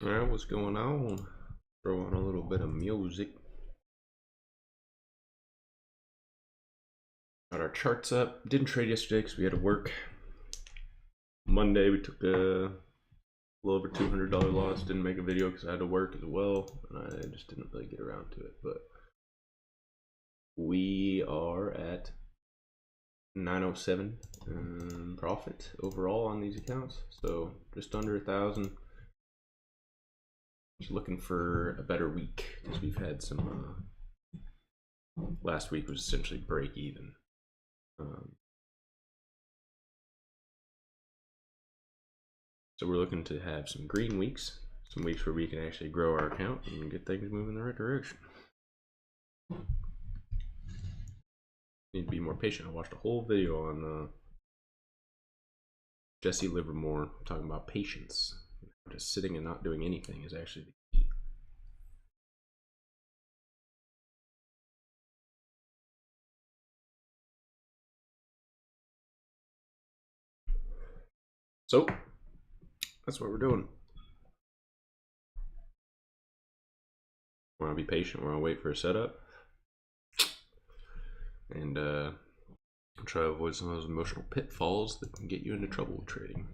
Alright, what's going on? Throw on a little bit of music. Got our charts up. Didn't trade yesterday because we had to work. Monday we took a little over $200 loss. Didn't make a video because I had to work as well, and I just didn't really get around to it. But we are at 907 profit overall on these accounts, so just under 1,000. Just looking for a better week because we've had some. Last week was essentially break even. So we're looking to have some green weeks, some weeks where we can actually grow our account and get things moving in the right direction. Need to be more patient. I watched a whole video on Jesse Livermore talking about patience. Just sitting and not doing anything is actually the key. So that's what we're doing. We're gonna be patient. We're gonna wait for a setup, and try to avoid some of those emotional pitfalls that can get you into trouble with trading.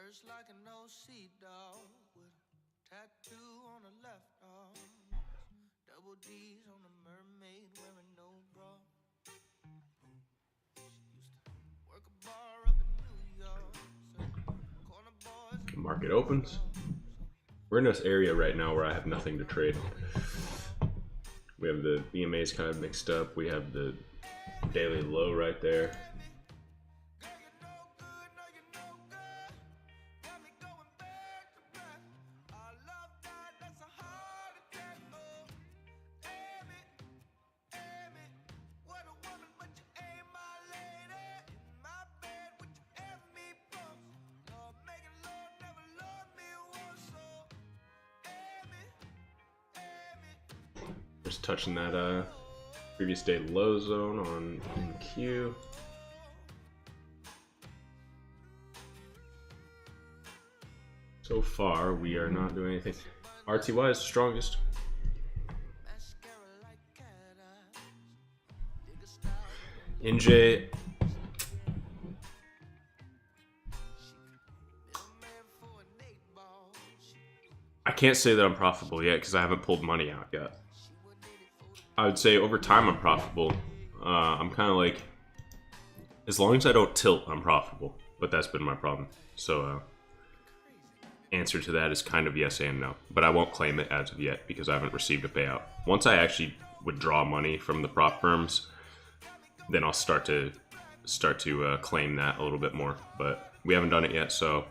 Cursed like an OC dog with a tattoo on her left arm. Double D's on a mermaid wearing no bra. She used to work a bar up in New York. Corner boys. Market opens. We're in this area right now where I have nothing to trade. We have the EMAs kind of mixed up. We have the daily low right there. Just touching that previous day low zone on NQ. So far, we are not doing anything. RTY is the strongest. NJ. I can't say that I'm profitable yet because I haven't pulled money out yet. I would say over time I'm profitable. I'm kind of like, as long as I don't tilt, I'm profitable. But that's been my problem. So answer to that is kind of yes and no. But I won't claim it as of yet because I haven't received a payout. Once I actually withdraw money from the prop firms, then I'll start to claim that a little bit more. But we haven't done it yet, so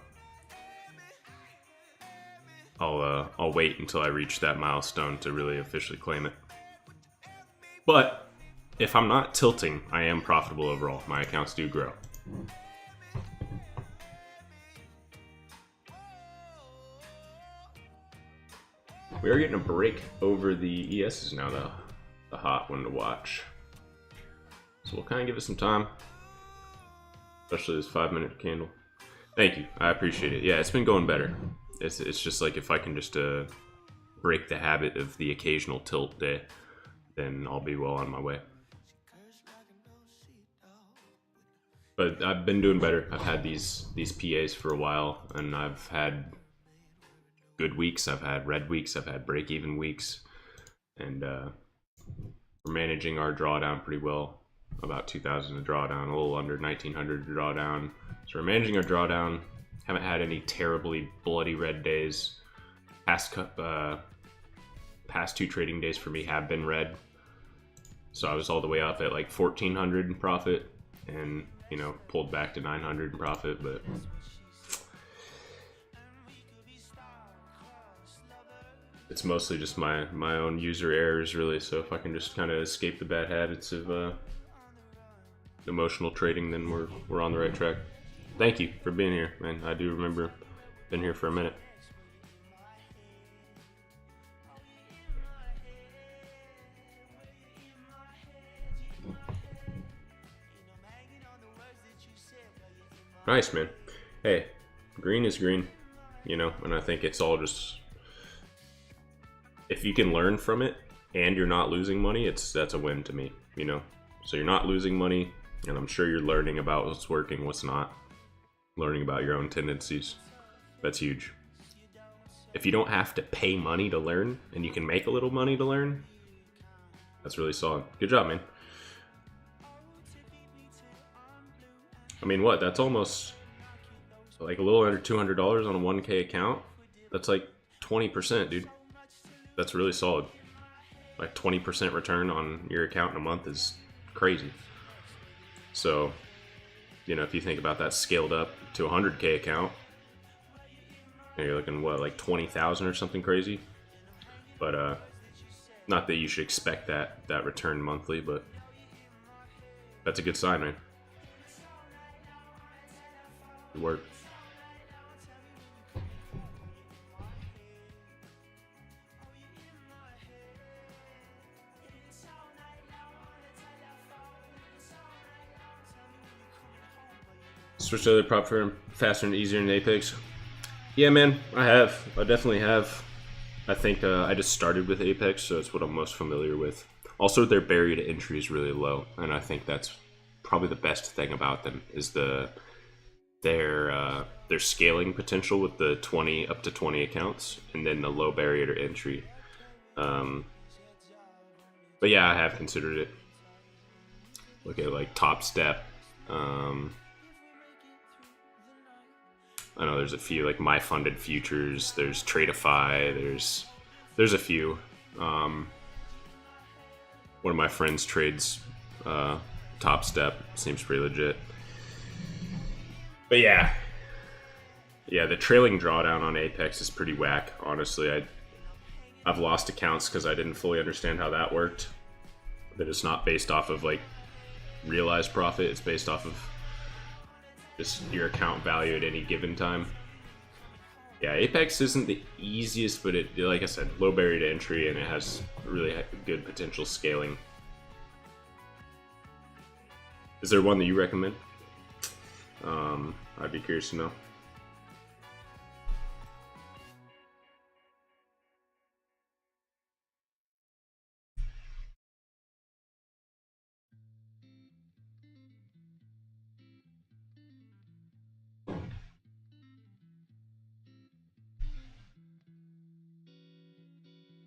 I'll wait until I reach that milestone to really officially claim it. But if I'm not tilting, I am profitable overall. My accounts do grow. We are getting a break over the ES is now the hot one to watch. So we'll kind of give it some time, especially this 5-minute candle. Thank you, I appreciate it. Yeah, it's been going better. It's just like if I can just break the habit of the occasional tilt day, then I'll be well on my way. But I've been doing better. I've had these PAs for a while, and I've had good weeks. I've had red weeks. I've had break-even weeks, and we're managing our drawdown pretty well. About 2,000 a drawdown, a little under 1,900 a drawdown. So we're managing our drawdown. Haven't had any terribly bloody red days. Past 2 trading days for me have been red. So I was all the way up at like 1,400 in profit, and you know, pulled back to 900 in profit, but it's mostly just my own user errors, really. So if I can just kind of escape the bad habits of emotional trading, then we're on the right track. Thank you for being here, man. I do remember been here for a minute. Nice, man. Hey, green is green, you know, and I think it's all just, if you can learn from it and you're not losing money, that's a win to me, you know. So you're not losing money, and I'm sure you're learning about what's working, what's not, learning about your own tendencies. That's huge. If you don't have to pay money to learn and you can make a little money to learn, that's really solid. Good job, man. I mean, what? That's almost like a little under $200 on a 1K account. That's like 20%, dude. That's really solid. Like 20% return on your account in a month is crazy. So, you know, if you think about that scaled up to a 100K account, and you're looking, what, like 20,000 or something crazy? But, not that you should expect that return monthly, but that's a good sign, man. Good work. Switch to other prop firm faster and easier in Apex. Yeah, man, I definitely have. I think I just started with Apex, so it's what I'm most familiar with. Also, their barrier to entry is really low, and I think that's probably the best thing about them is their scaling potential with the 20 up to 20 accounts, and then the low barrier to entry. But yeah, I have considered it. Look at like Top Step. I know there's a few like My Funded Futures. There's Tradeify. There's a few. One of my friends trades Top Step. Seems pretty legit. But yeah, the trailing drawdown on Apex is pretty whack. Honestly, I've lost accounts because I didn't fully understand how that worked. That it's not based off of like realized profit. It's based off of just your account value at any given time. Yeah, Apex isn't the easiest, but it, like I said, low barrier to entry, and it has really good potential scaling. Is there one that you recommend? I'd be curious to know.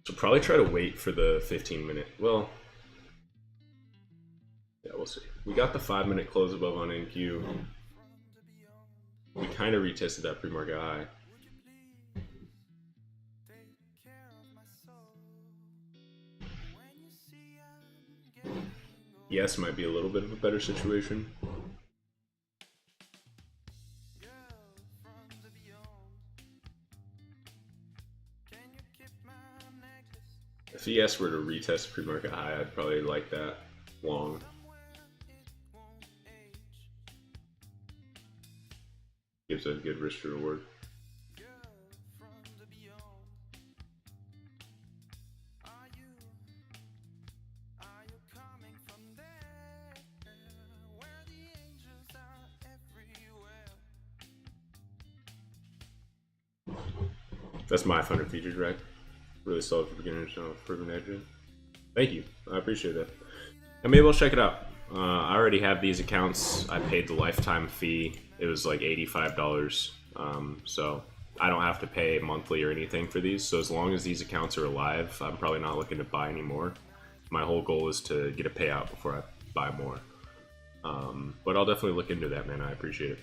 So probably try to wait for the 15-minute. Well, yeah, we'll see. We got the 5-minute close above on NQ. We kind of retested that pre-market high. Yes, might be a little bit of a better situation. If ES were to retest pre-market high, I'd probably like that long. Gives a good risk to reward. That's my 500 features, right? Really solid for beginners for Grenadier. Thank you, I appreciate that. And maybe we'll check it out. I already have these accounts. I paid the lifetime fee. It was like $85. So I don't have to pay monthly or anything for these. So as long as these accounts are alive, I'm probably not looking to buy anymore. My whole goal is to get a payout before I buy more. But I'll definitely look into that, man. I appreciate it.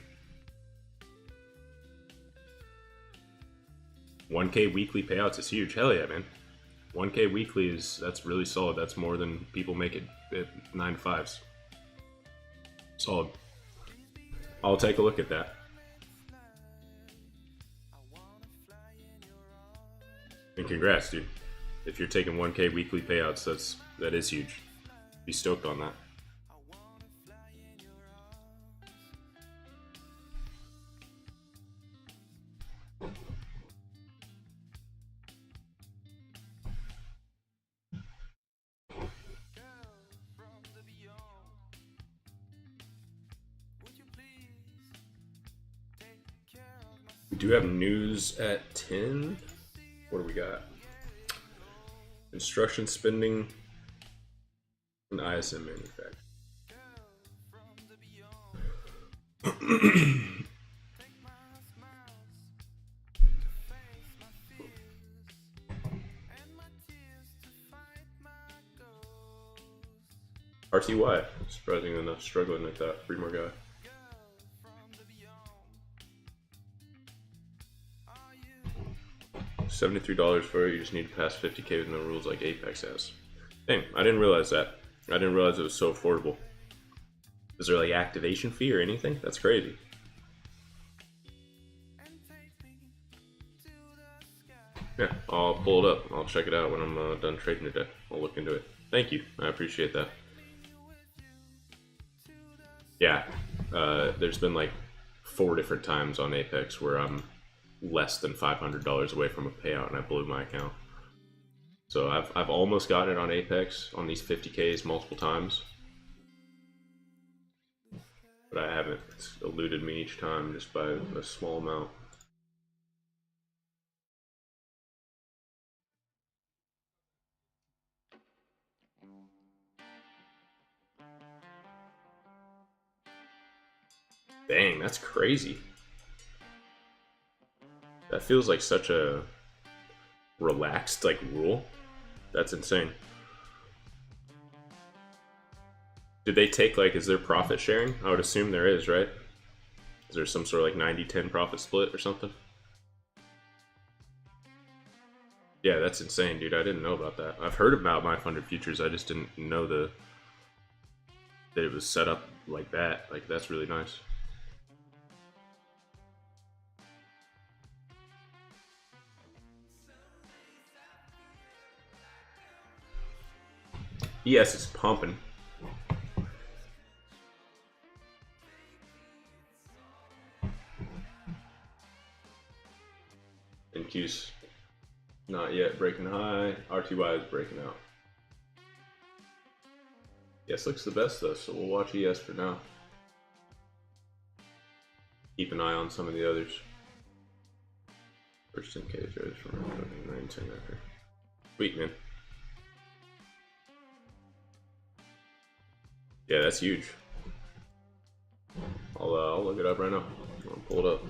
1K weekly payouts is huge. Hell yeah, man. 1K weekly that's really solid. That's more than people make it at 9 to 5s. Solid. I'll take a look at that. And congrats, dude. If you're taking 1K weekly payouts, that is huge. Be stoked on that. We do have news at 10. What do we got? Construction spending and ISM manufacturing. RTY, surprisingly enough, struggling at that. Three more guy. $73 for it. You just need to pass 50k with no rules like Apex has. Dang, I didn't realize that. I didn't realize it was so affordable. Is there like activation fee or anything? That's crazy. Yeah, I'll pull it up. I'll check it out when I'm done trading today. I'll look into it. Thank you. I appreciate that. Yeah, there's been like 4 different times on Apex where I'm less than $500 away from a payout and I blew my account. So I've almost gotten it on Apex on these 50Ks multiple times, but I haven't. It's eluded me each time just by a small amount. Dang, that's crazy. That feels like such a relaxed like rule. That's insane. Did they take like, is there profit sharing? I would assume there is, right? Is there some sort of like 90-10 profit split or something? Yeah, that's insane, dude. I didn't know about that. I've heard about My Funded Futures. I just didn't know that it was set up like that. Like, that's really nice. Yes, it's pumping. NQ's not yet breaking high. RTY is breaking out. ES looks the best though, so we'll watch ES for now. Keep an eye on some of the others. First 10K is ready for 9-10 after. Sweet, man. Yeah, that's huge. I'll look it up right now. I'll pull it up.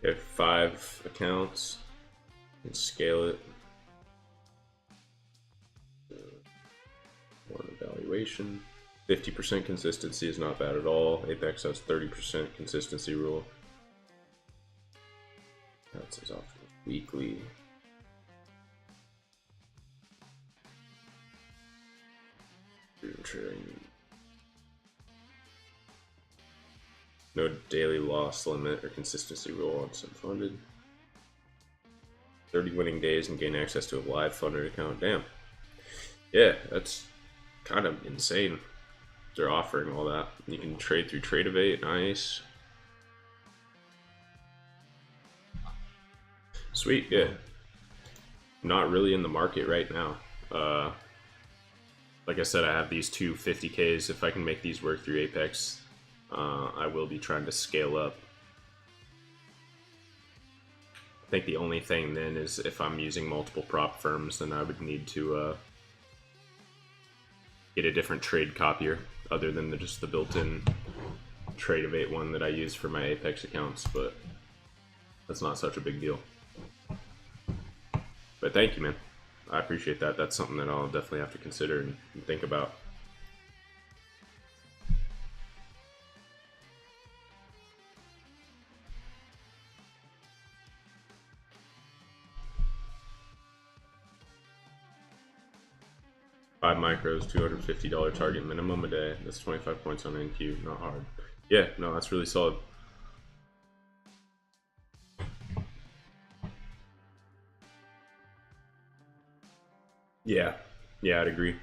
You have 5 accounts. You can scale it. One evaluation. 50% consistency is not bad at all. Apex has 30% consistency rule. That's as often weekly. No daily loss limit or consistency rule on some funded. 30 winning days and gain access to a live funded account. Damn. Yeah, that's kind of insane. They're offering all that. You can trade through Tradeovate. Nice. Sweet, yeah. Not really in the market right now. Like I said, I have these two 50Ks. If I can make these work through Apex, I will be trying to scale up. I think the only thing then is if I'm using multiple prop firms, then I would need to get a different trade copier other than just the built-in Tradeovate one that I use for my Apex accounts, but that's not such a big deal. But thank you, man. I appreciate that. That's something that I'll definitely have to consider and think about. Five micros, $250 target minimum a day. That's 25 points on NQ. Not hard. Yeah, no, that's really solid. Yeah, I'd agree.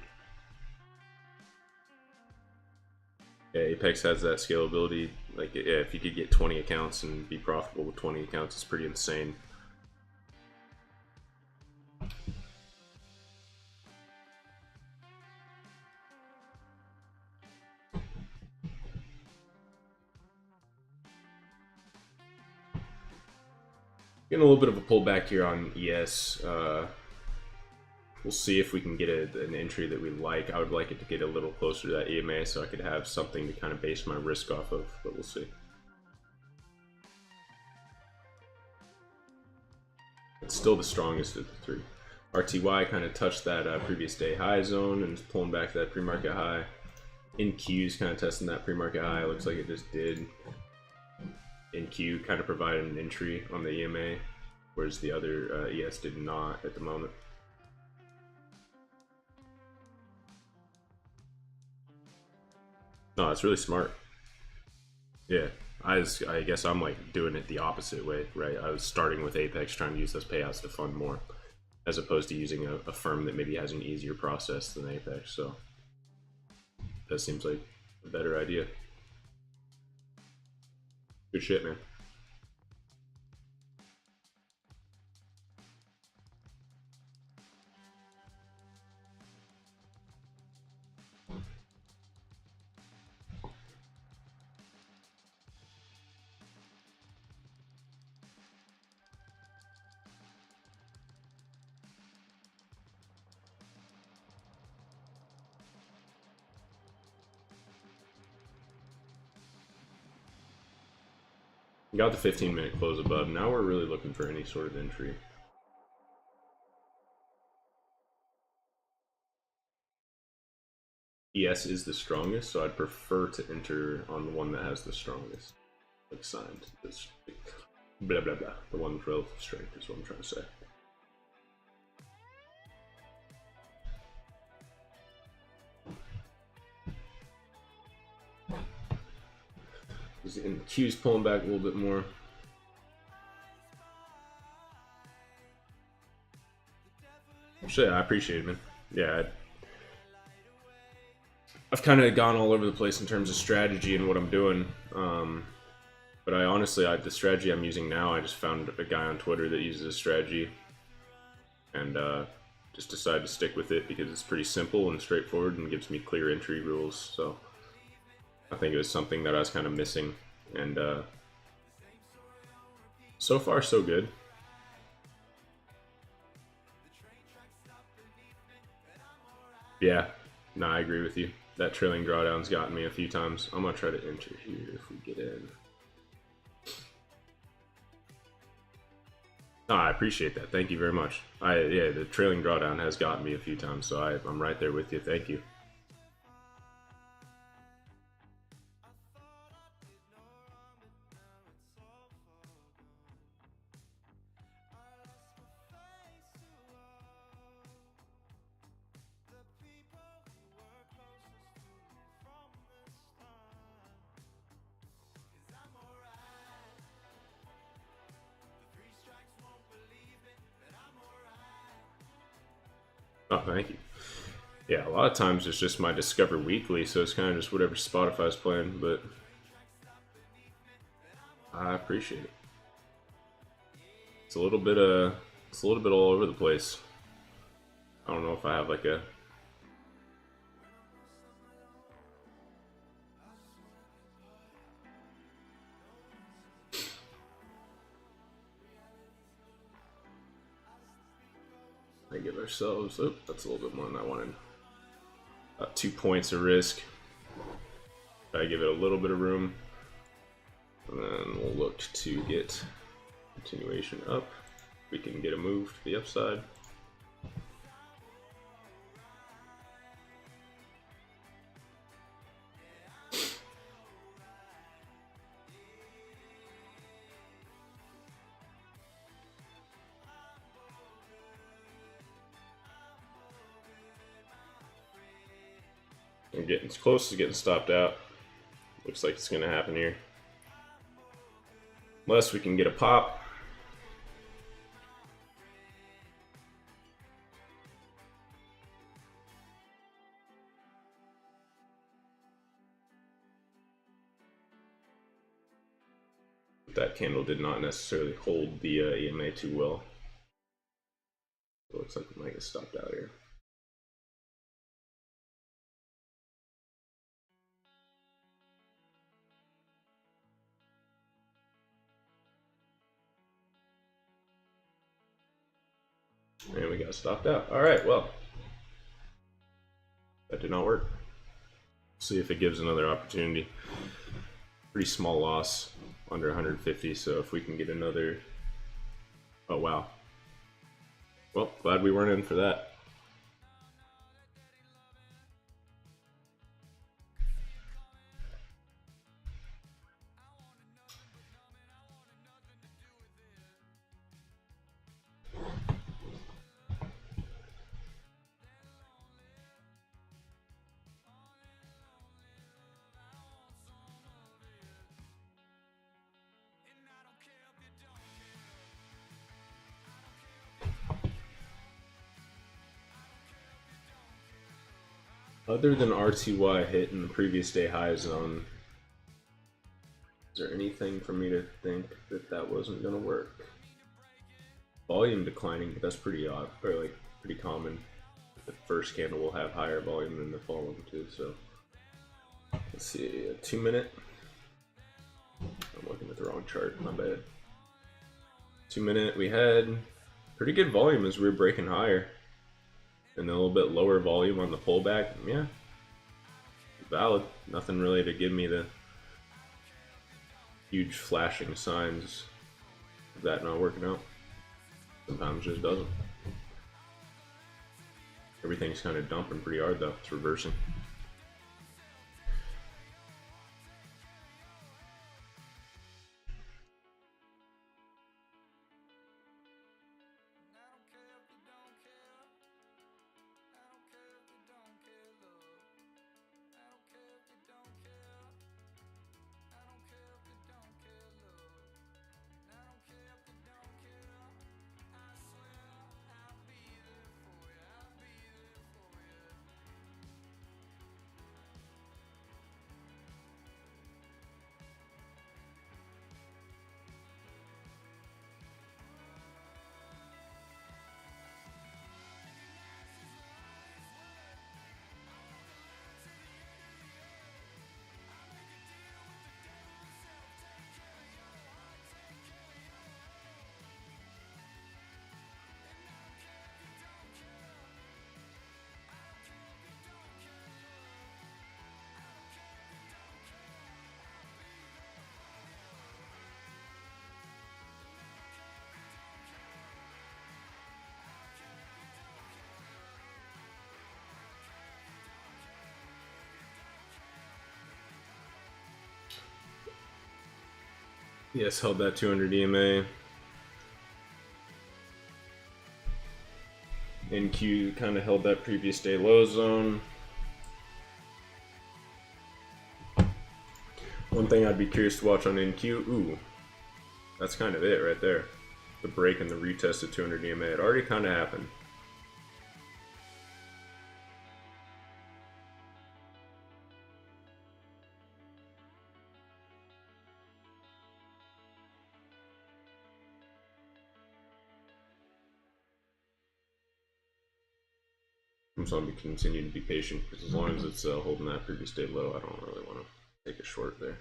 Yeah, Apex has that scalability. Like, yeah, if you could get 20 accounts and be profitable with 20 accounts, it's pretty insane. Getting a little bit of a pullback here on ES. We'll see if we can get an entry that we like. I would like it to get a little closer to that EMA so I could have something to kind of base my risk off of, but we'll see. It's still the strongest of the three. RTY kind of touched that previous day high zone and is pulling back to that pre-market high. NQ's kind of testing that pre-market high. Looks like it just did. NQ kind of provided an entry on the EMA, whereas the other ES did not at the moment. No, it's really smart. Yeah, I guess I'm like doing it the opposite way, right? I was starting with Apex, trying to use those payouts to fund more, as opposed to using a firm that maybe has an easier process than Apex. So that seems like a better idea. Good shit, man. Got the 15-minute close above. Now we're really looking for any sort of entry. ES is the strongest, so I'd prefer to enter on the one that has the strongest, like signed. This blah blah blah. The one with relative strength is what I'm trying to say. And Q's pulling back a little bit more. Shit, I appreciate it, man. Yeah, I've kind of gone all over the place in terms of strategy and what I'm doing. But I honestly, the strategy I'm using now, I just found a guy on Twitter that uses a strategy, and just decided to stick with it because it's pretty simple and straightforward and gives me clear entry rules. So I think it was something that I was kind of missing, and so far so good. Yeah, no, I agree with you. That trailing drawdown's gotten me a few times. I'm gonna try to enter here if we get in. No, I appreciate that. Thank you very much. Yeah, the trailing drawdown has gotten me a few times, so I'm right there with you. Thank you. Oh, thank you. Yeah, a lot of times it's just my Discover Weekly, so it's kind of just whatever Spotify's playing, but I appreciate it. It's a little bit all over the place. I don't know if I have like a give ourselves. Oh, that's a little bit more than I wanted. 2 points of risk. I give it a little bit of room, and then we'll look to get continuation up. We can get a move to the upside. We're getting close to getting stopped out. Looks like it's going to happen here. Unless we can get a pop. that candle did not necessarily hold the EMA too well. It looks like we might get stopped out here. And we got stopped out. All right, well, that did not work. See if it gives another opportunity. Pretty small loss, under 150, so if we can get another... Oh, wow. Well, glad we weren't in for that. Other than RTY hitting the previous day high zone, is there anything for me to think that that wasn't going to work? Volume declining, but that's pretty odd, or like pretty common. The first candle will have higher volume than the following two. So let's see, a 2 minute. I'm looking at the wrong chart, my bad. 2 minute, we had pretty good volume as we were breaking higher. And then a little bit lower volume on the pullback. Yeah, valid. Nothing really to give me the huge flashing signs of that not working out. Sometimes it just doesn't. Everything's kind of dumping pretty hard though. It's reversing. Yes, held that 200 EMA. NQ kind of held that previous day low zone. One thing I'd be curious to watch on NQ, ooh, that's kind of it right there. The break and the retest of 200 EMA. It already kind of happened. I'm just going to continue to be patient because as long as it's holding that previous day low, I don't really want to take a short there.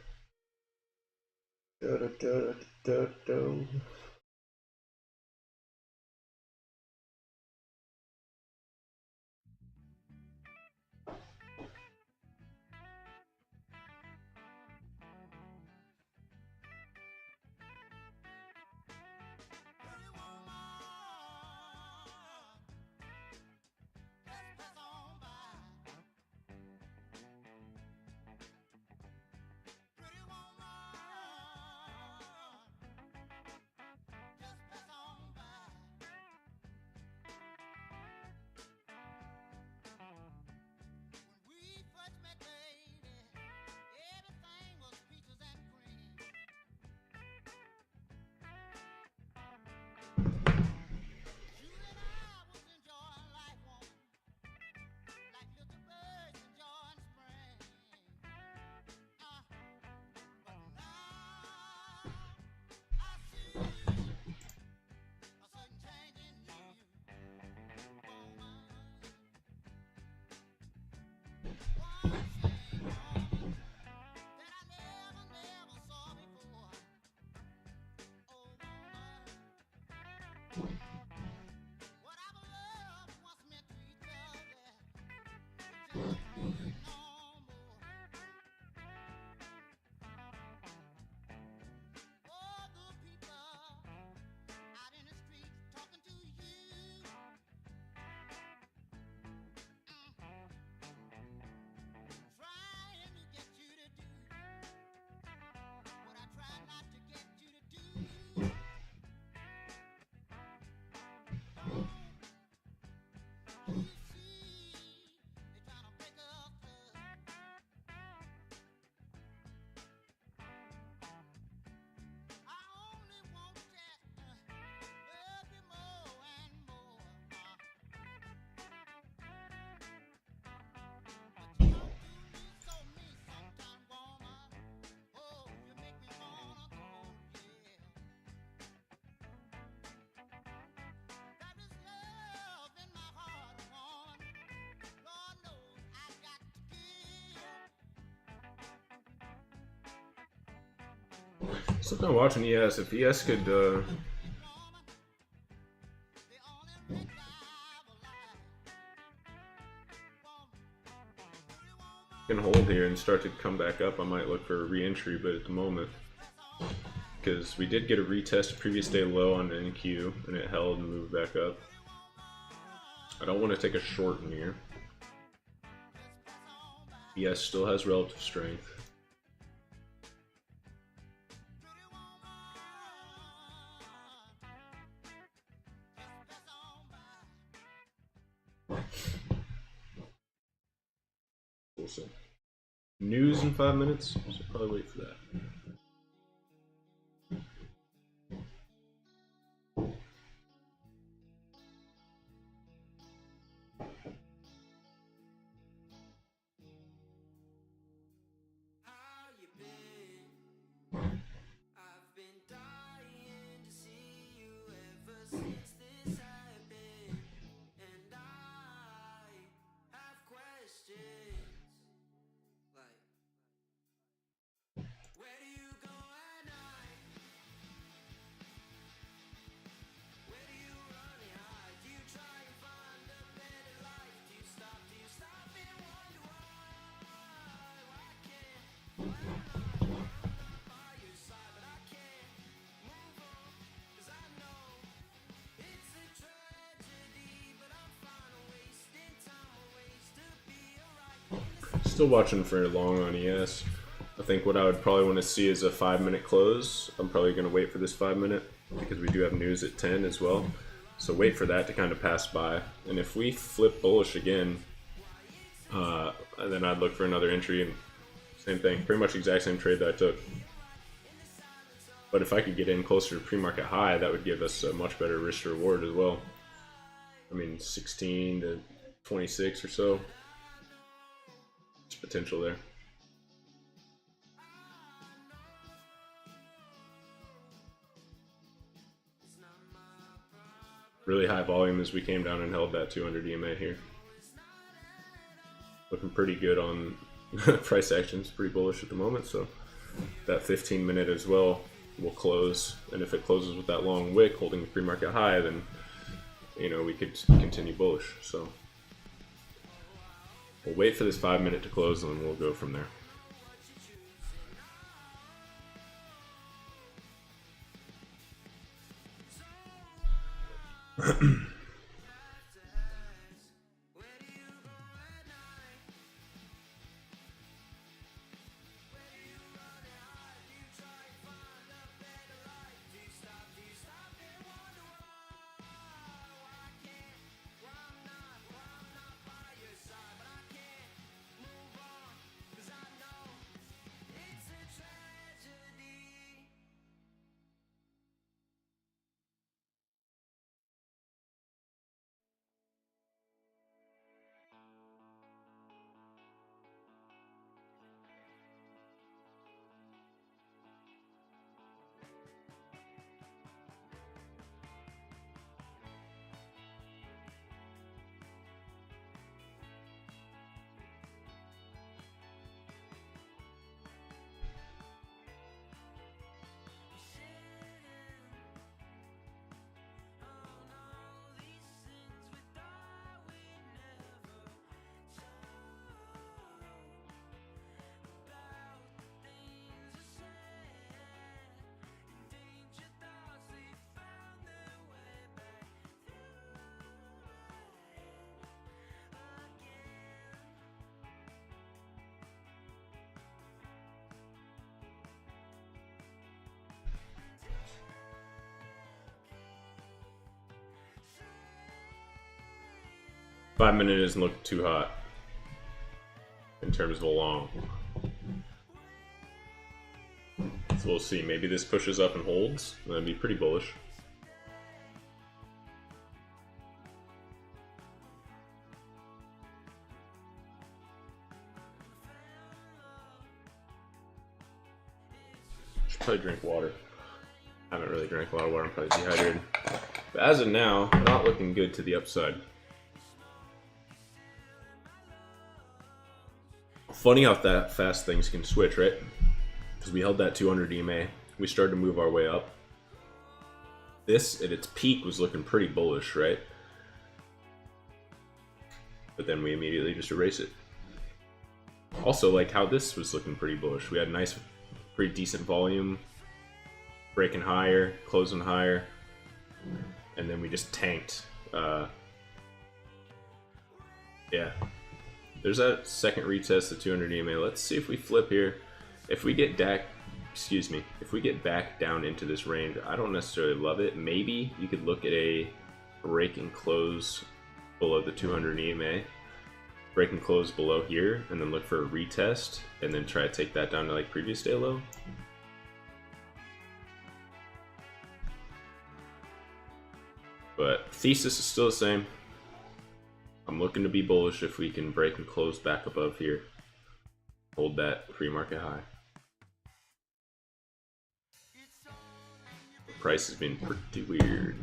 Still not watching ES. If ES could can hold here and start to come back up, I might look for a re-entry, but at the moment, because we did get a retest previous day low on NQ and it held and moved back up. I don't want to take a short in here. ES still has relative strength. We'll see. News in 5 minutes, so probably wait for that. Still watching for long on ES. I think what I would probably want to see is a 5 minute close. I'm probably going to wait for this 5 minute because we do have news at 10 as well. So wait for that to kind of pass by. And if we flip bullish again, then I'd look for another entry and same thing, pretty much exact same trade that I took. But if I could get in closer to pre-market high, that would give us a much better risk to reward as well. I mean, 16 to 26 or so. There's potential there. Really high volume as we came down and held that 200 EMA here. Looking pretty good on price actions, pretty bullish at the moment, so that 15 minute as well will close, and if it closes with that long wick holding the pre-market high, then you know we could continue bullish. So we'll wait for this 5 minute to close and then we'll go from there. Five minute doesn't look too hot in terms of a long. So we'll see. Maybe this pushes up and holds. That'd be pretty bullish. Should probably drink water. I haven't really drank a lot of water. I'm probably dehydrated. But as of now, not looking good to the upside. Funny how that fast things can switch, right? Because we held that 200 EMA we started to move our way up. This at its peak was looking pretty bullish, right? But then we immediately just erase it. Also, like how this was looking pretty bullish. We had nice, pretty decent volume, breaking higher, closing higher, and then we just tanked. Yeah, there's that second retest, the 200 EMA. Let's see if we flip here. If we get back, if we get back down into this range, I don't necessarily love it. Maybe you could look at a break and close below the 200 EMA. Break and close below here, and then look for a retest, and then try to take that down to like previous day low. But thesis is still the same. I'm looking to be bullish if we can break and close back above here. Hold that pre-market high. The price has been pretty weird.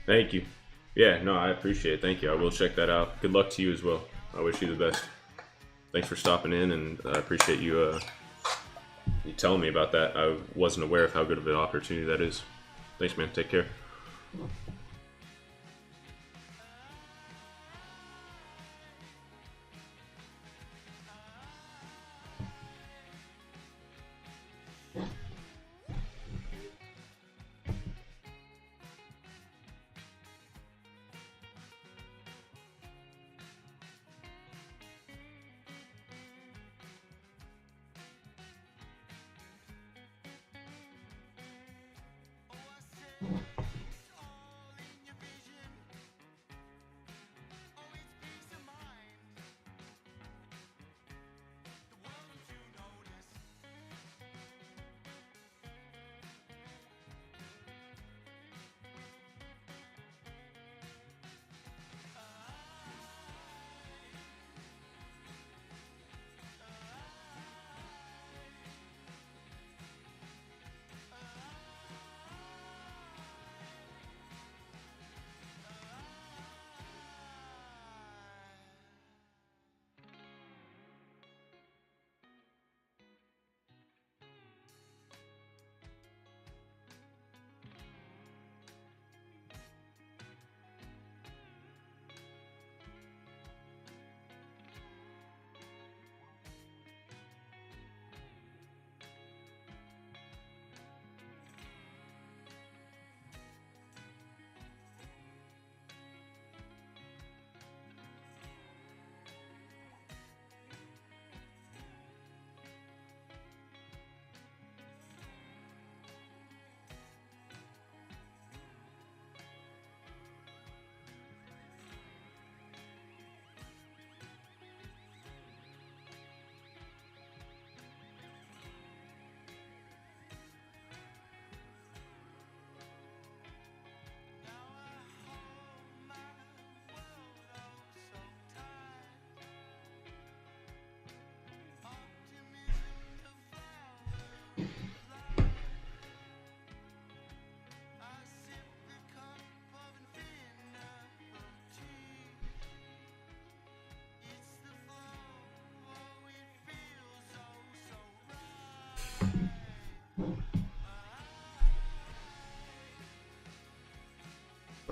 Thank you. Yeah, no, I appreciate it. Thank you. I will check that out. Good luck to you as well. I wish you the best. Thanks for stopping in, and I appreciate you you telling me about that. I wasn't aware of how good of an opportunity that is. Thanks, man. Take care.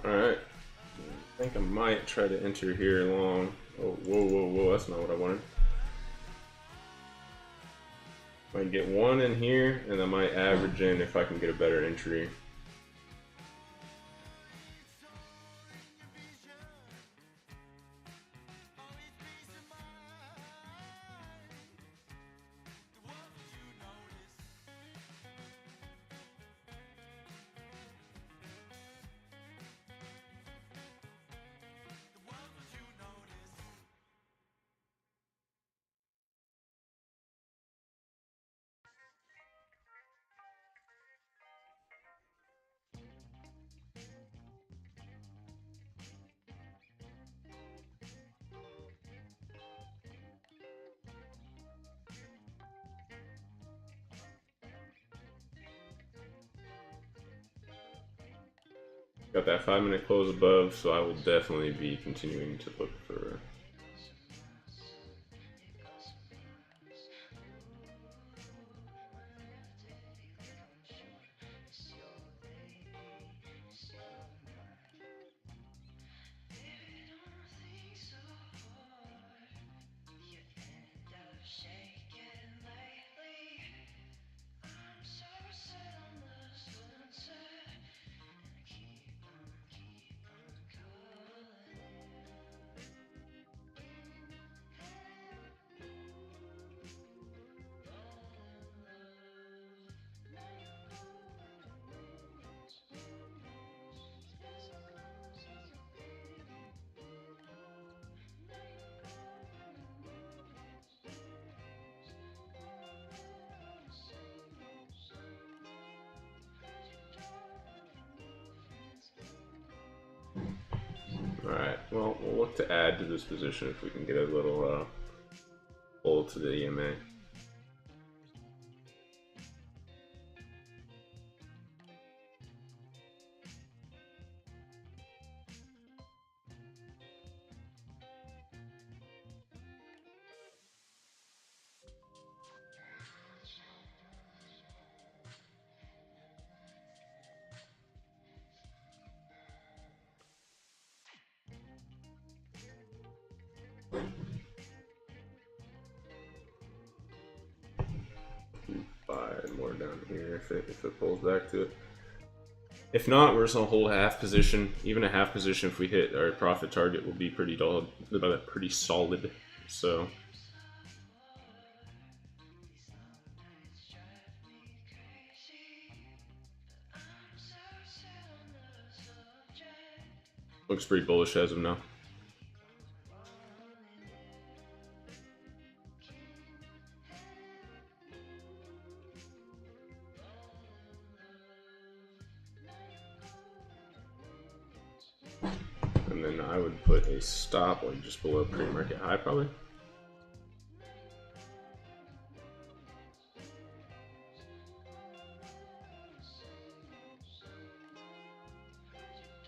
Alright. I think I might try to enter here long. Oh, whoa, that's not what I wanted. Might get one in here, and I might average in if I can get a better entry. Got that 5-minute close above, so I will definitely be continuing to look for. Alright, well, we'll look to add to this position if we can get a little pull to the EMA. Buy more down here if it pulls back to it. If not, we're just gonna hold a half position. Even a half position, if we hit our profit target, will be pretty solid. So. Looks pretty bullish as of now. And then I would put a stop like just below pre-market high probably.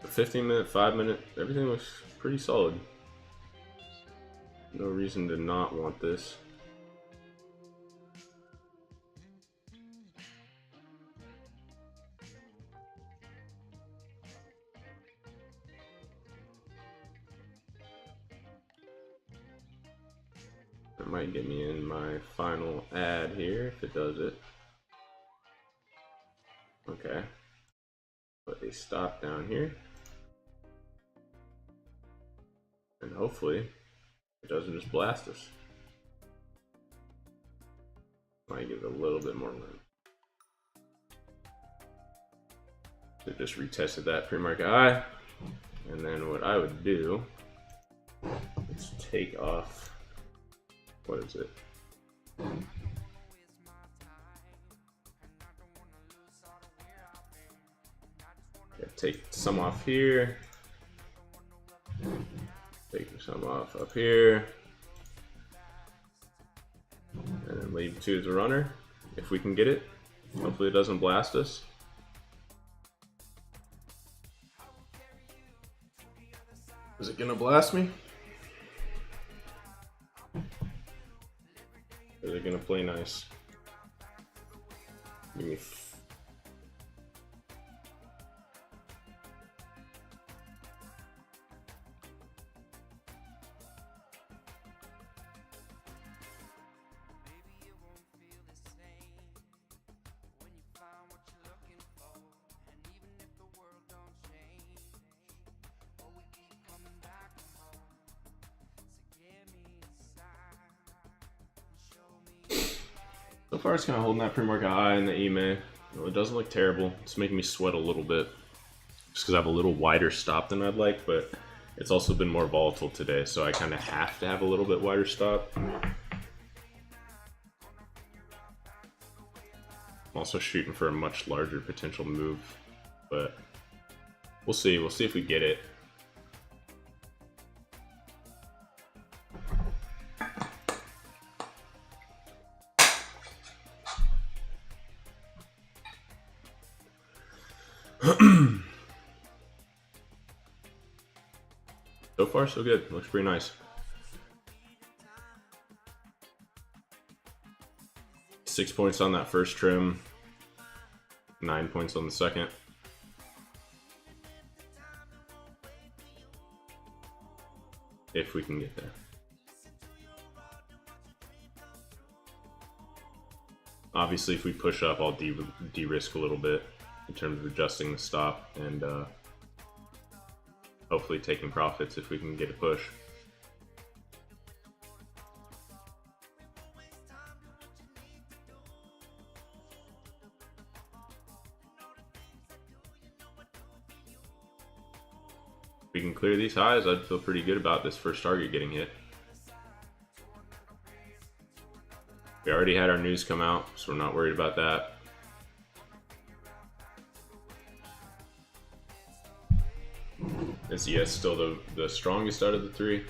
The 15-minute, 5-minute, everything looks pretty solid. No reason to not want this. That might get me in my final ad here if it does it. Okay. Put a stop down here. And hopefully it doesn't just blast us. Might give it a little bit more room. So just retested that pre-market high. And then what I would do is take off, what is it? Yeah, take some off here. Take some off up here. And then leave 2 as a runner, if we can get it. Hopefully it doesn't blast us. Is it gonna blast me? Is it gonna play nice? Give me So far, it's kind of holding that pre-market high in the EMA. It doesn't look terrible. It's making me sweat a little bit just because I have a little wider stop than I'd like, but it's also been more volatile today, so I kind of have to have a little bit wider stop. I'm also shooting for a much larger potential move, but we'll see. We'll see if we get it. far so good. Looks pretty nice. 6 points on that first trim, 9 points on the second. If we can get there. Obviously, if we push up, I'll de-risk a little bit in terms of adjusting the stop and hopefully taking profits if we can get a push. If we can clear these highs, I'd feel pretty good about this first target getting hit. We already had our news come out, so we're not worried about that. Is ES still the strongest out of the three?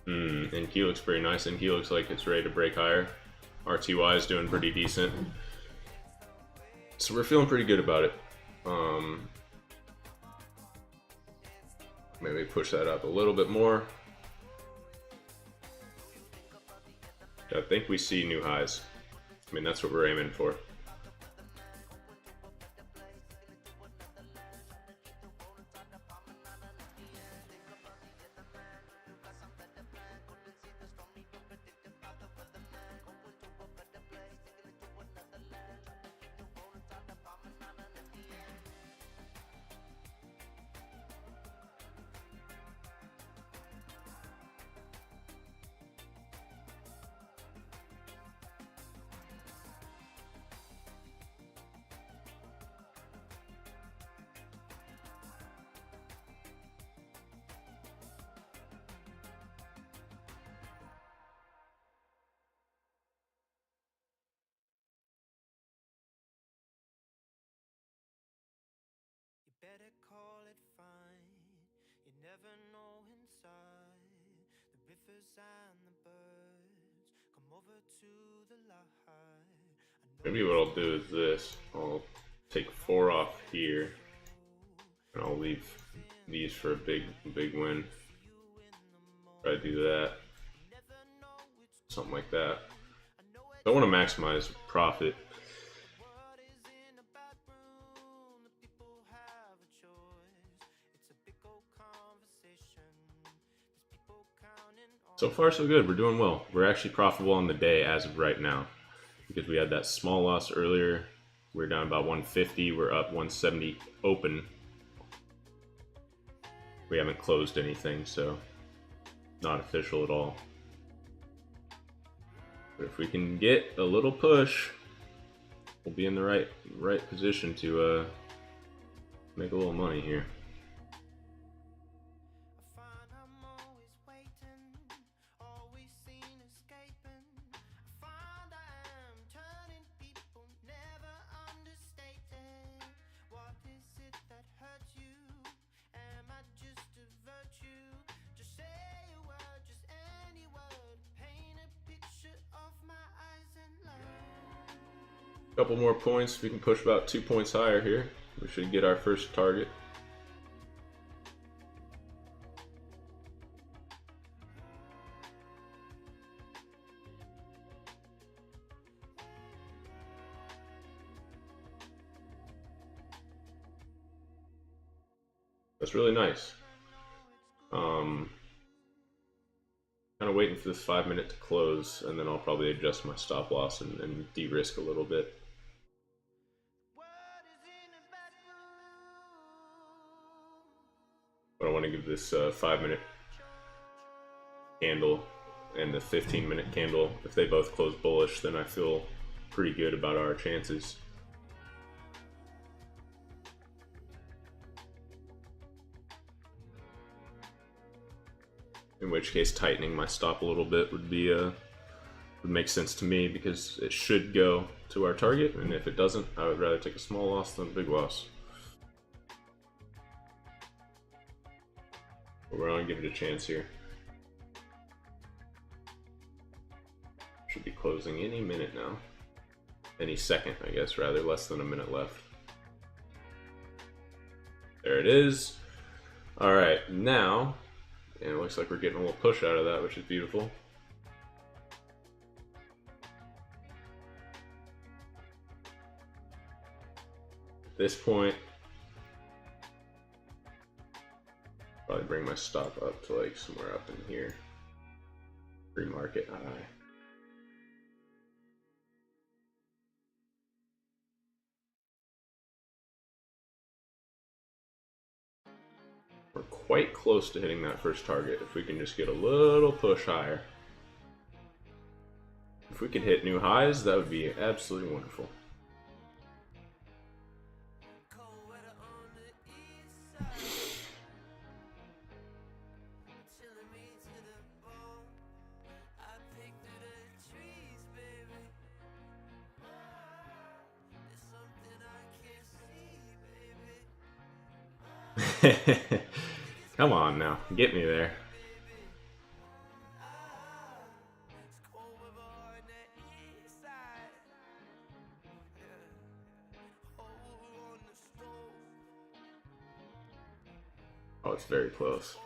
NQ looks pretty nice. NQ looks like it's ready to break higher. RTY is doing pretty decent. So we're feeling pretty good about it. Maybe push that up a little bit more. I think we see new highs. I mean, that's what we're aiming for. Better call it fine. You never know inside. The rivers and the birds come over to the light. Maybe what I'll do is this. I'll take 4 off here, and I'll leave these for a big win. Try to do that. Something like that. I want to maximize profit. So far so good, we're doing well. We're actually profitable on the day as of right now. Because we had that small loss earlier. We're down about 150, we're up 170 open. We haven't closed anything, so not official at all. But if we can get a little push, we'll be in the right position to make a little money here. Couple more points, if we can push about 2 points higher here, we should get our first target. That's really nice. Kind of waiting for this 5 minute to close, and then I'll probably adjust my stop loss and de-risk a little bit. But I want to give this 5 minute candle and the 15-minute candle. If they both close bullish, then I feel pretty good about our chances. In which case, tightening my stop a little bit would be would make sense to me, because it should go to our target, and if it doesn't, I would rather take a small loss than a big loss. But we're gonna give it a chance here. Should be closing any minute now. Any second, I guess, rather. Less than a minute left. There it is. Alright, now And it looks like we're getting a little push out of that, which is beautiful. At this point, probably bring my stop up to like somewhere up in here. Pre-market high. We're quite close to hitting that first target if we can just get a little push higher. If we could hit new highs, that would be absolutely wonderful. Come on now, get me there. Oh, it's very close.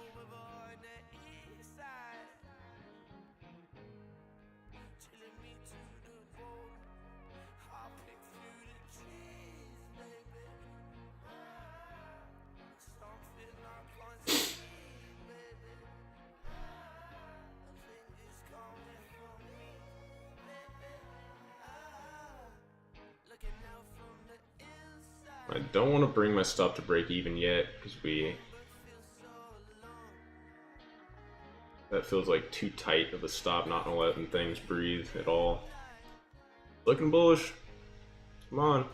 I don't want to bring my stop to break even yet because that feels like too tight of a stop, not letting things breathe at all. Looking bullish. Come on.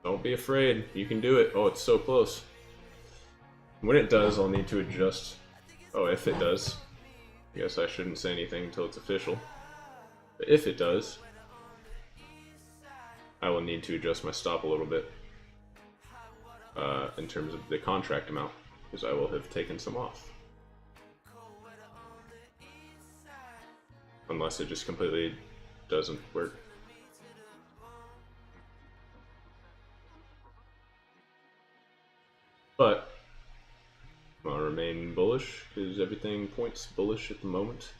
Don't be afraid. You can do it. Oh, it's so close. When it does, I'll need to adjust. Oh, if it does. I guess I shouldn't say anything until it's official. But if it does, I will need to adjust my stop a little bit in terms of the contract amount, because I will have taken some off. Unless it just completely doesn't work. But I'm gonna remain bullish because everything points bullish at the moment.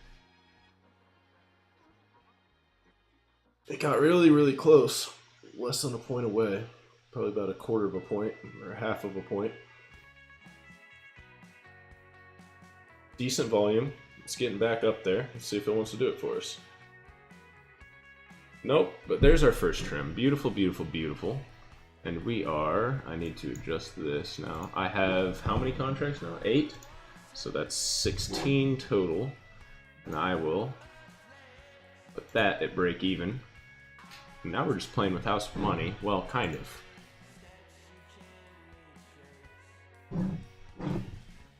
It got really, really close. Less than a point away. Probably about a quarter of a point or half of a point. Decent volume. It's getting back up there. Let's see if it wants to do it for us. Nope, but there's our first trim. Beautiful, beautiful, beautiful. And we are, I need to adjust this now. I have how many contracts now? 8. So that's 16 total. And I will put that at break even. And now we're just playing with house money. Well, kind of.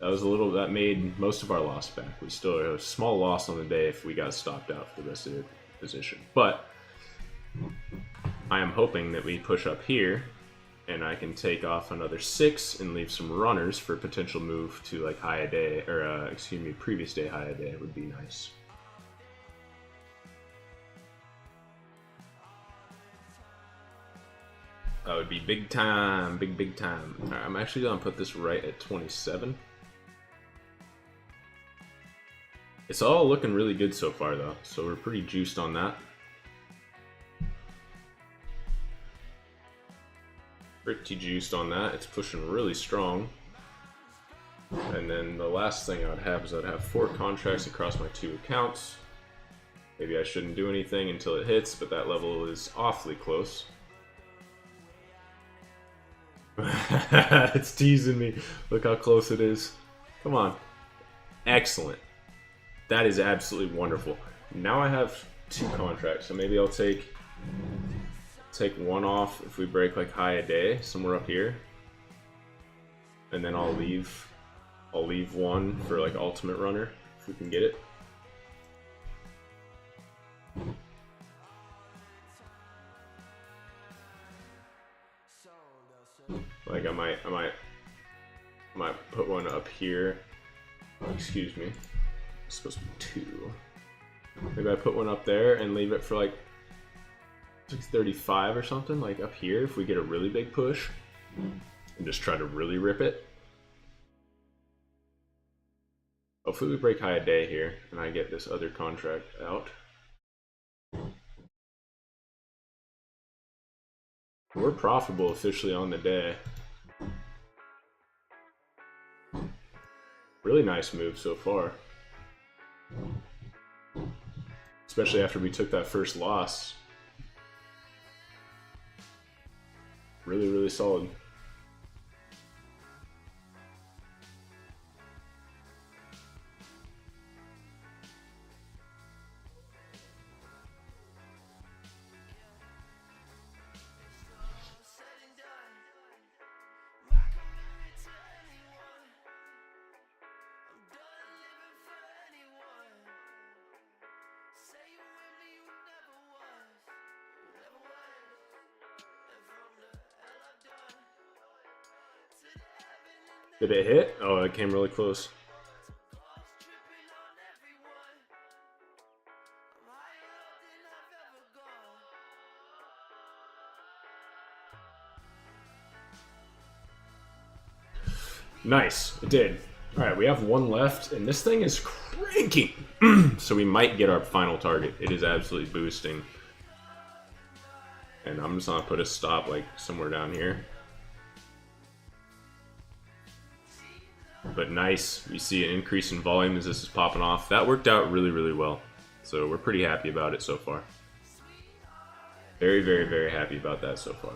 That made most of our loss back. We still have a small loss on the day if we got stopped out for the rest of the position. But I am hoping that we push up here and I can take off another 6 and leave some runners for a potential move to like high a day, or excuse me, previous day high a day would be nice. That would be big time, big time. All right, I'm actually gonna put this right at 27. It's all looking really good so far though, so we're pretty juiced on that. Pretty juiced on that. It's pushing really strong. And then the last thing I'd have is I'd have 4 contracts across my 2 accounts. Maybe I shouldn't do anything until it hits, but that level is awfully close. It's teasing me. Look how close it is. Come on. Excellent. That is absolutely wonderful. Now I have 2 contracts, so maybe I'll take one off if we break like high a day, somewhere up here. And then I'll leave one for like ultimate runner if we can get it. Like I might put one up here. Oh, excuse me. It's supposed to be 2. Maybe I put one up there and leave it for like 635 or something, like up here, if we get a really big push and just try to really rip it. Hopefully we break high a day here and I get this other contract out. We're profitable officially on the day. Really nice move so far. Especially after we took that first loss. Really, really solid. Did it hit? Oh, it came really close. Nice, it did. All right, we have one left, and this thing is cranking. So we might get our final target. It is absolutely boosting. And I'm just gonna put a stop like somewhere down here. But nice, we see an increase in volume as this is popping off. That worked out really, really well. So we're pretty happy about it so far. Very, very, very happy about that so far.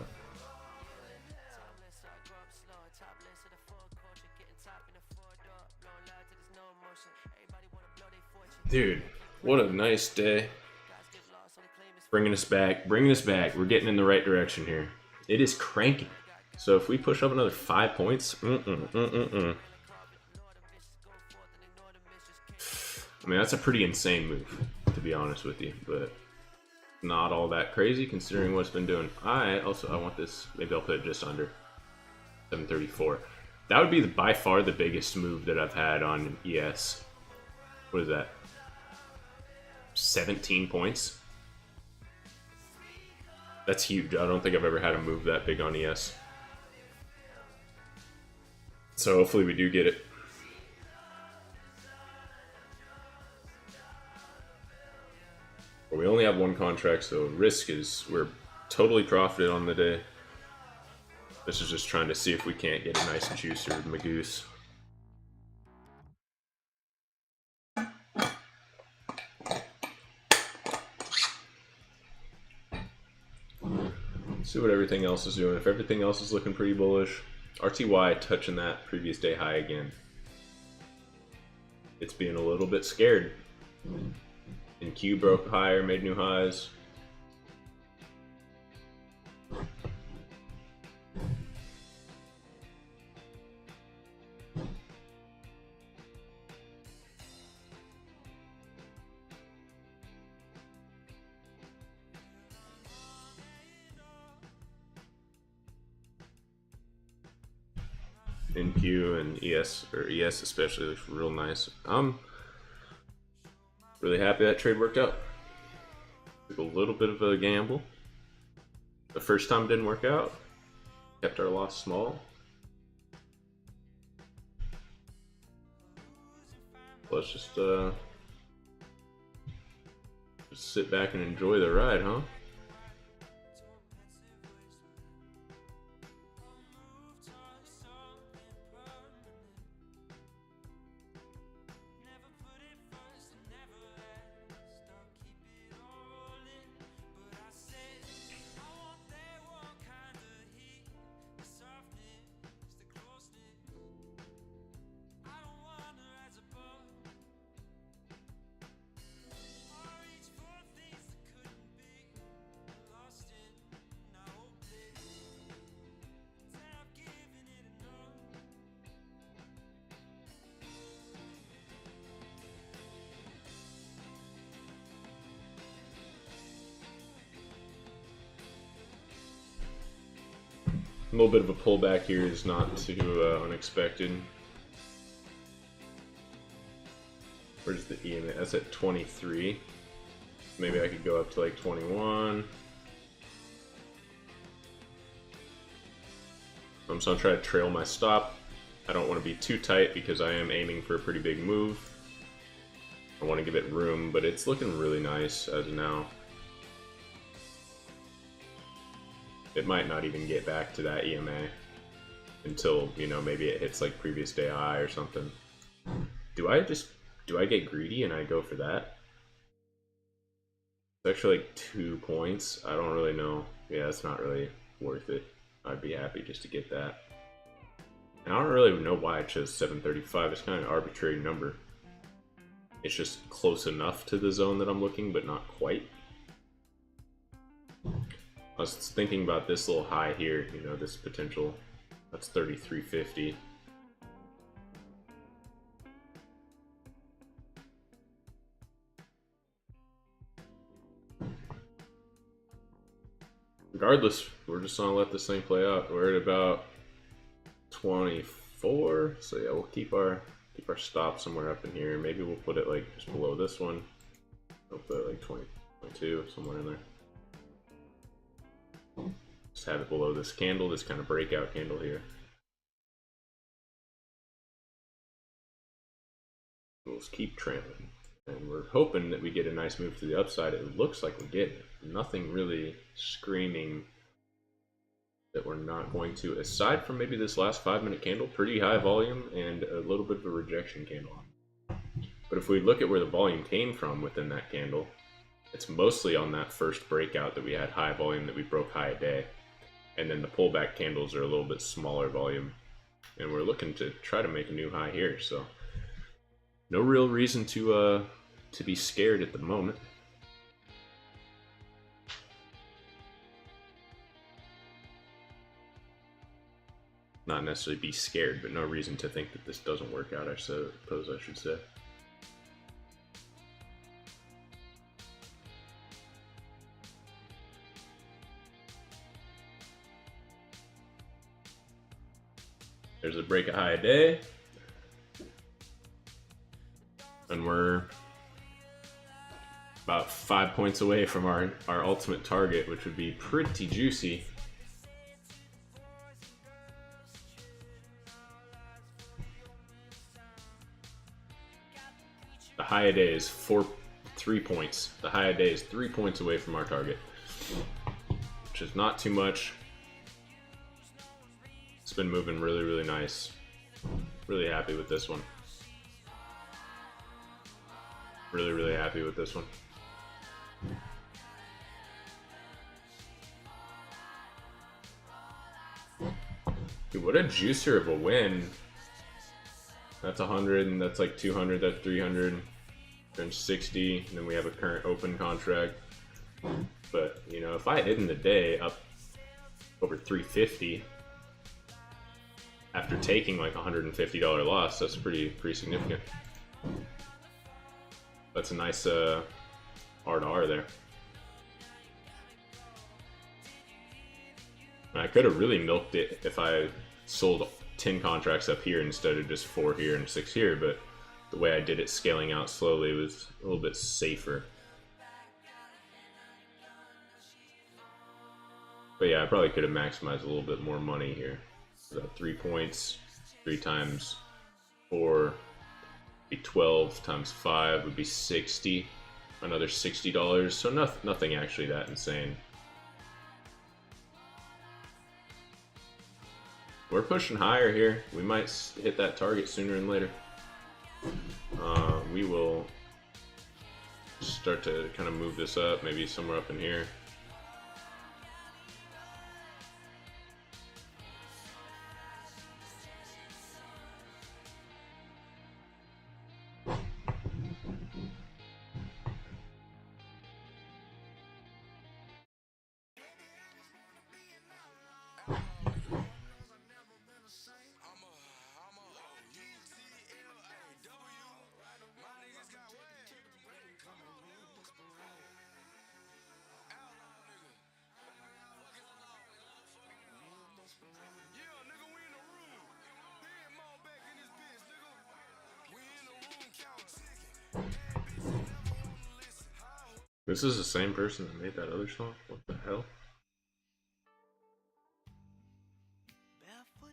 Dude, what a nice day. Bringing us back, bringing us back. We're getting in the right direction here. It is cranking. So if we push up another 5 points, I mean, that's a pretty insane move, to be honest with you, but not all that crazy considering what it's been doing. I want this, maybe I'll put it just under 734. That would be by far the biggest move that I've had on ES. What is that? 17 points? That's huge. I don't think I've ever had a move that big on ES. So hopefully we do get it. But we only have one contract, so risk is we're totally profited on the day. This is just trying to see if we can't get a nice juicer Magoose. See what everything else is doing. If everything else is looking pretty bullish, RTY touching that previous day high again. It's being a little bit scared. And Q broke higher, made new highs. NQ and ES, or ES especially, looks real nice. I'm really happy that trade worked out. Took a little bit of a gamble. The first time didn't work out. Kept our loss small. Let's just sit back and enjoy the ride, huh? A little bit of a pullback here is not too unexpected. Where's the EMA? That's at 23. Maybe I could go up to like 21. So I'm still trying to trail my stop. I don't want to be too tight because I am aiming for a pretty big move. I want to give it room, but it's looking really nice as of now. It might not even get back to that EMA until, you know, maybe it hits like previous day high or something. Do I get greedy and I go for that? It's actually like 2 points. I don't really know. Yeah, it's not really worth it. I'd be happy just to get that. And I don't really know why I chose 735. It's kind of an arbitrary number. It's just close enough to the zone that I'm looking, but not quite. I was thinking about this little high here, you know, this potential. That's 33.50. Regardless, we're just gonna let this thing play out. We're at about 24, so yeah, we'll keep our stop somewhere up in here. Maybe we'll put it like just below this one. We'll put it like 20, 22, somewhere in there. Just have it below this candle, this kind of breakout candle here. We'll just keep trailing. And we're hoping that we get a nice move to the upside. It looks like we're getting it. Nothing really screaming that we're not going to, aside from maybe this last 5-minute candle, pretty high volume and a little bit of a rejection candle. But if we look at where the volume came from within that candle, it's mostly on that first breakout that we had high volume, that we broke high a day. And then the pullback candles are a little bit smaller volume. And we're looking to try to make a new high here, so no real reason to be scared at the moment. Not necessarily be scared, but no reason to think that this doesn't work out, I suppose I should say. There's a break of high a day. And we're about 5 points away from our ultimate target, which would be pretty juicy. The high a day is 3 points. The high a day is 3 points away from our target, which is not too much. It's been moving really, really nice. Really happy with this one. Really, really happy with this one. Dude, what a juicer of a win. That's 100, and that's like 200, that's 300, then 60, and then we have a current open contract. But, you know, if I hit in the day up over 350 after taking like $150 loss, that's pretty significant. That's a nice R to R there. And I could have really milked it if I sold 10 contracts up here instead of just 4 here and 6 here, but the way I did it scaling out slowly was a little bit safer. But yeah, I probably could have maximized a little bit more money here. So 3 points, 3 times 4 would be 12 times 5 would be 60. Another $60. So nothing actually that insane. We're pushing higher here. We might hit that target sooner than later. We will start to kind of move this up, maybe somewhere up in here. This is the same person that made that other song? What the hell? Barefoot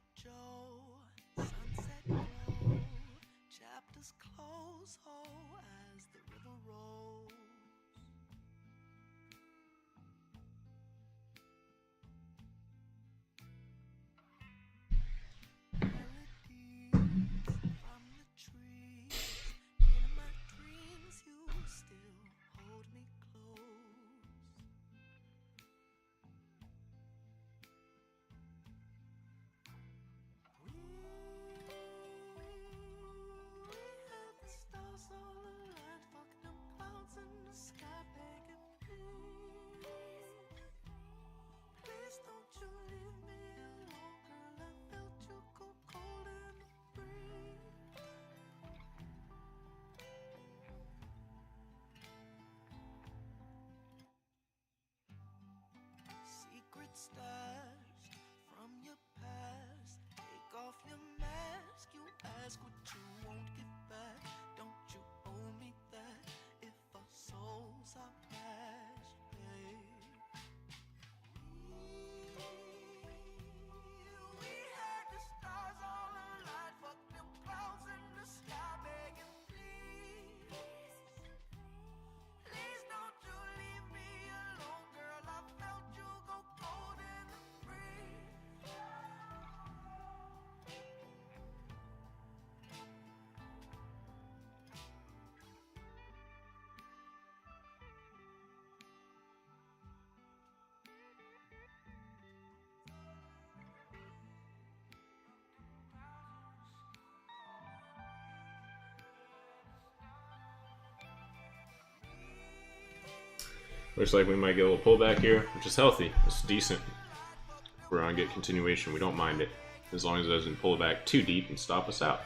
Looks like we might get a little pullback here, which is healthy. It's decent. We're gonna get continuation. We don't mind it, as long as it doesn't pull back too deep and stop us out.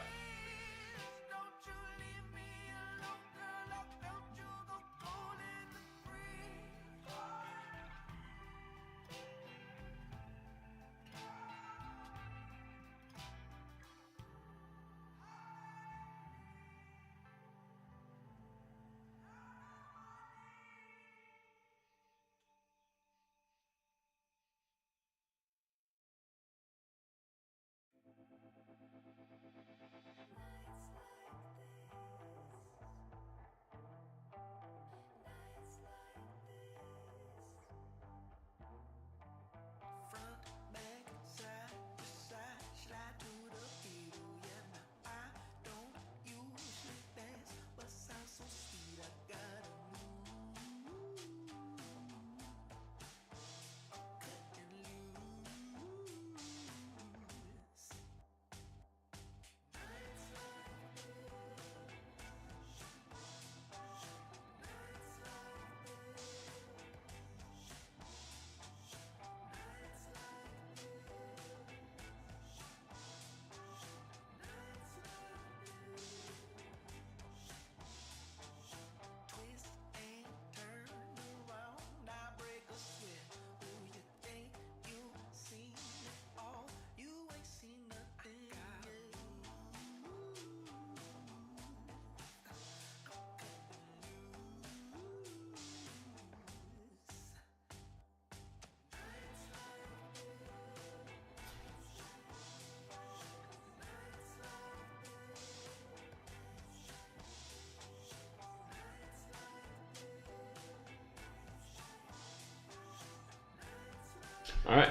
Alright,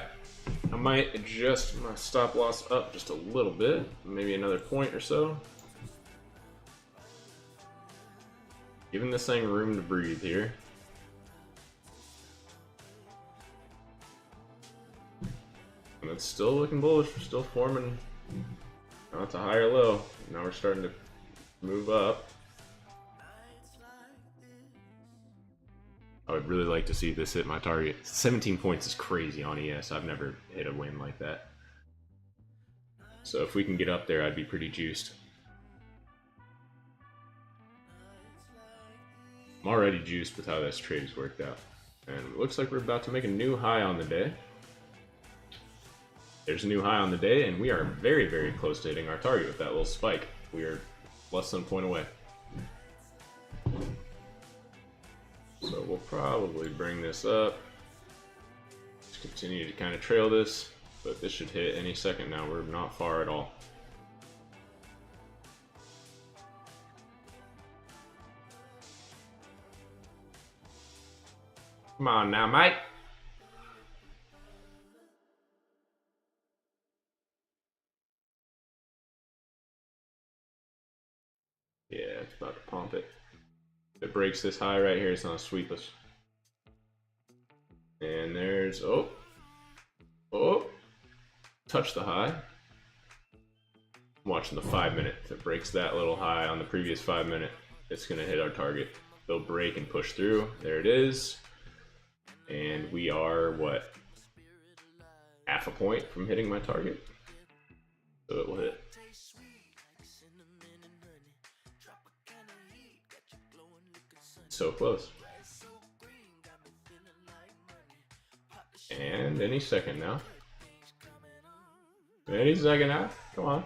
I might adjust my stop loss up just a little bit, maybe another point or so. Giving this thing room to breathe here. And it's still looking bullish, we're still forming. Now it's a higher low, now we're starting to move up. I would really like to see this hit my target. 17 points is crazy on ES. I've never hit a win like that. So if we can get up there, I'd be pretty juiced. I'm already juiced with how this trade has worked out. And it looks like we're about to make a new high on the day. There's a new high on the day, and we are very, very close to hitting our target with that little spike. We are less than a point away. So we'll probably bring this up. Just continue to kind of trail this, but this should hit any second now. We're not far at all. Come on now, mate. Yeah, it's about to pump it. If it breaks this high right here, it's gonna sweep us. And there's, oh, touch the high. I'm watching the 5 minute. If it breaks that little high on the previous 5 minute, it's gonna hit our target. They'll break and push through. There it is. And we are, what, half a point from hitting my target? So it will hit. So close. And any second now. Any second now. Come on.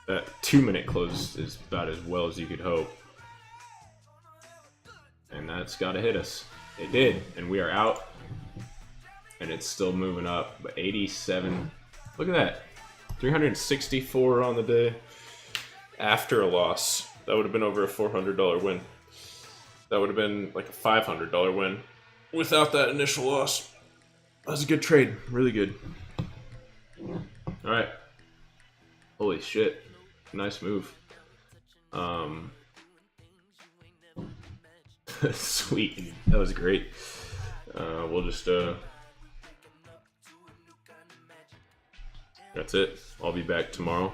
That 2 minute close is about as well as you could hope. And that's got to hit us. It did. And we are out. And it's still moving up. But 87. Look at that. 364 on the day after a loss. That would have been over a $400 win. That would have been like a $500 win without that initial loss. That was a good trade. Really good. Alright. Holy shit. Nice move. Sweet. That was great. We'll just that's it. I'll be back tomorrow.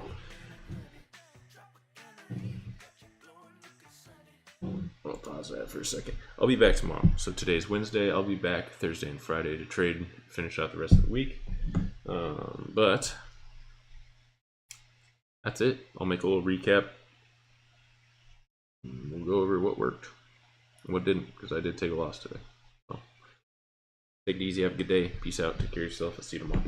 pause that for a second. I'll be back tomorrow. So today's Wednesday. I'll be back Thursday and Friday to trade, finish out the rest of the week. But that's it. I'll make a little recap. We'll go over what worked and what didn't, because I did take a loss today. So take it easy. Have a good day. Peace out. Take care of yourself. I'll see you tomorrow.